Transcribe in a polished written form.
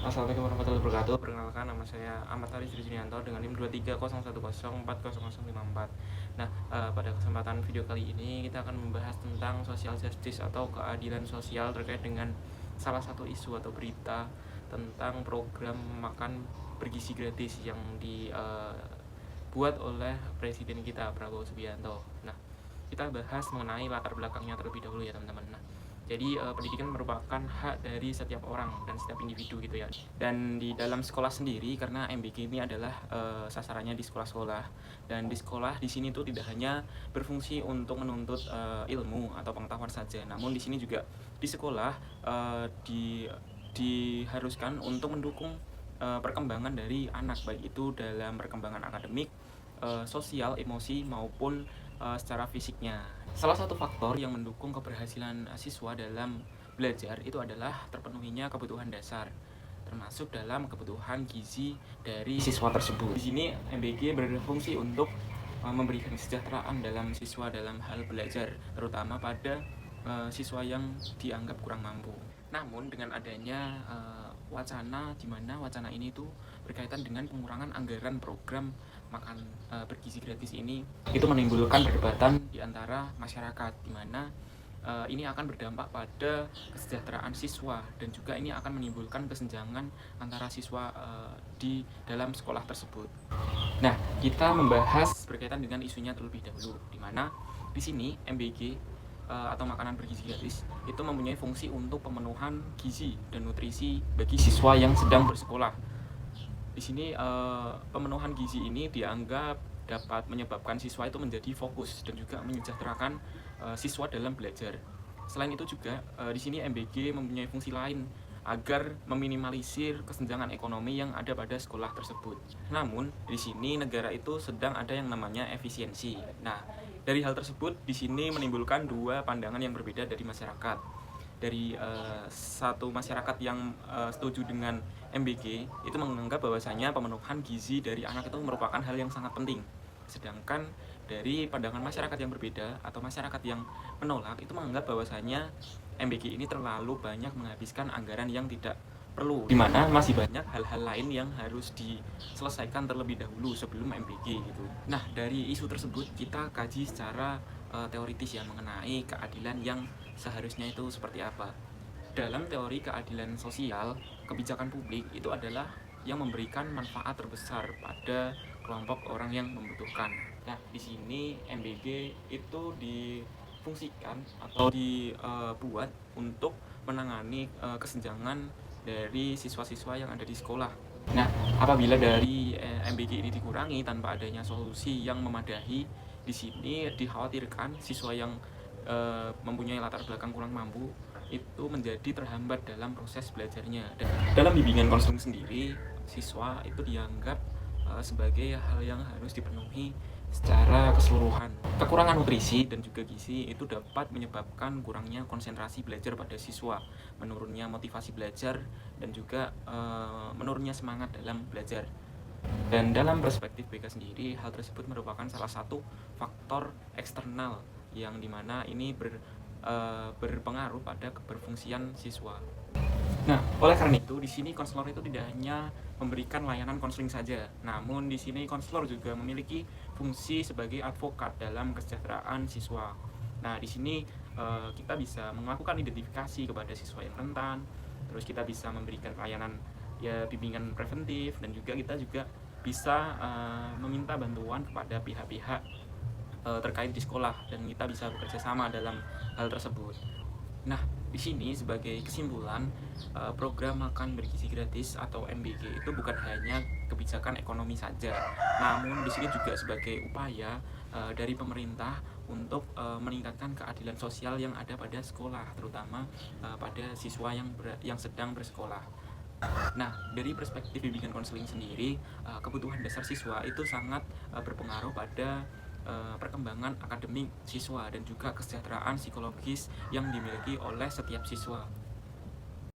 Assalamualaikum warahmatullahi wabarakatuh. Perkenalkan, nama saya Ahmad Haris Rizunianto dengan NIM 23010400054. Nah, pada kesempatan video kali ini kita akan membahas tentang social justice atau keadilan sosial terkait dengan salah satu isu atau berita tentang program makan bergizi gratis yang dibuat oleh Presiden kita Prabowo Subianto. Nah, kita bahas mengenai latar belakangnya terlebih dahulu ya teman-teman. Nah, jadi pendidikan merupakan hak dari setiap orang dan setiap individu gitu ya. Dan di dalam sekolah sendiri, karena MBG ini adalah sasarannya di sekolah-sekolah, dan di sekolah di sini tuh tidak hanya berfungsi untuk menuntut ilmu atau pengetahuan saja, namun di sini juga di sekolah diharuskan untuk mendukung perkembangan dari anak, baik itu dalam perkembangan akademik, sosial, emosi maupun secara fisiknya. Salah satu faktor yang mendukung keberhasilan siswa dalam belajar itu adalah terpenuhinya kebutuhan dasar, termasuk dalam kebutuhan gizi dari siswa tersebut. Di sini MBG berfungsi untuk memberikan kesejahteraan dalam siswa dalam hal belajar, terutama pada siswa yang dianggap kurang mampu. Namun dengan adanya wacana di mana wacana ini tuh berkaitan dengan pengurangan anggaran program makan bergizi gratis ini, itu menimbulkan perdebatan di antara masyarakat, di mana ini akan berdampak pada kesejahteraan siswa dan juga ini akan menimbulkan kesenjangan antara siswa di dalam sekolah tersebut. Nah, kita membahas berkaitan dengan isunya terlebih dahulu, di mana di sini MBG atau makanan bergizi gratis itu mempunyai fungsi untuk pemenuhan gizi dan nutrisi bagi siswa yang sedang bersekolah. Di sini pemenuhan gizi ini dianggap dapat menyebabkan siswa itu menjadi fokus dan juga menyejahterakan siswa dalam belajar. Selain itu juga di sini MBG mempunyai fungsi lain agar meminimalisir kesenjangan ekonomi yang ada pada sekolah tersebut. Namun di sini negara itu sedang ada yang namanya efisiensi. Nah, dari hal tersebut di sini menimbulkan dua pandangan yang berbeda dari masyarakat. Dari satu masyarakat yang setuju dengan MBG itu menganggap bahwasanya pemenuhan gizi dari anak itu merupakan hal yang sangat penting. Sedangkan dari pandangan masyarakat yang berbeda atau masyarakat yang menolak itu menganggap bahwasanya MBG ini terlalu banyak menghabiskan anggaran yang tidak perlu, di mana masih banyak hal-hal lain yang harus diselesaikan terlebih dahulu sebelum MBG gitu. Nah, dari isu tersebut kita kaji secara teoritis ya mengenai keadilan yang seharusnya itu seperti apa. Dalam teori keadilan sosial, kebijakan publik itu adalah yang memberikan manfaat terbesar pada kelompok orang yang membutuhkan. Nah, di sini MBG itu difungsikan atau dibuat untuk menangani kesenjangan dari siswa-siswa yang ada di sekolah. Nah, apabila dari MBG ini dikurangi tanpa adanya solusi yang memadahi, di sini dikhawatirkan siswa yang mempunyai latar belakang kurang mampu itu menjadi terhambat dalam proses belajarnya. Dan dalam bimbingan konseling sendiri, siswa itu dianggap sebagai hal yang harus dipenuhi secara keseluruhan. Kekurangan nutrisi dan juga gizi itu dapat menyebabkan kurangnya konsentrasi belajar pada siswa, menurunnya motivasi belajar, dan juga menurunnya semangat dalam belajar. Dan dalam perspektif BK sendiri, hal tersebut merupakan salah satu faktor eksternal yang dimana ini berpengaruh pada keberfungsian siswa. Nah, oleh karena itu di sini konselor itu tidak hanya memberikan layanan konseling saja, namun di sini konselor juga memiliki fungsi sebagai advokat dalam kesejahteraan siswa. Nah, di sini kita bisa melakukan identifikasi kepada siswa yang rentan, terus kita bisa memberikan layanan ya bimbingan preventif, dan juga kita juga bisa meminta bantuan kepada pihak-pihak terkait di sekolah, dan kita bisa bekerja sama dalam hal tersebut. Nah, di sini sebagai kesimpulan, program makan bergizi gratis atau MBG itu bukan hanya kebijakan ekonomi saja, namun di sini juga sebagai upaya dari pemerintah untuk meningkatkan keadilan sosial yang ada pada sekolah, terutama pada siswa yang sedang bersekolah. Nah, dari perspektif bimbingan konseling sendiri, kebutuhan dasar siswa itu sangat berpengaruh pada perkembangan akademik siswa dan juga kesejahteraan psikologis yang dimiliki oleh setiap siswa.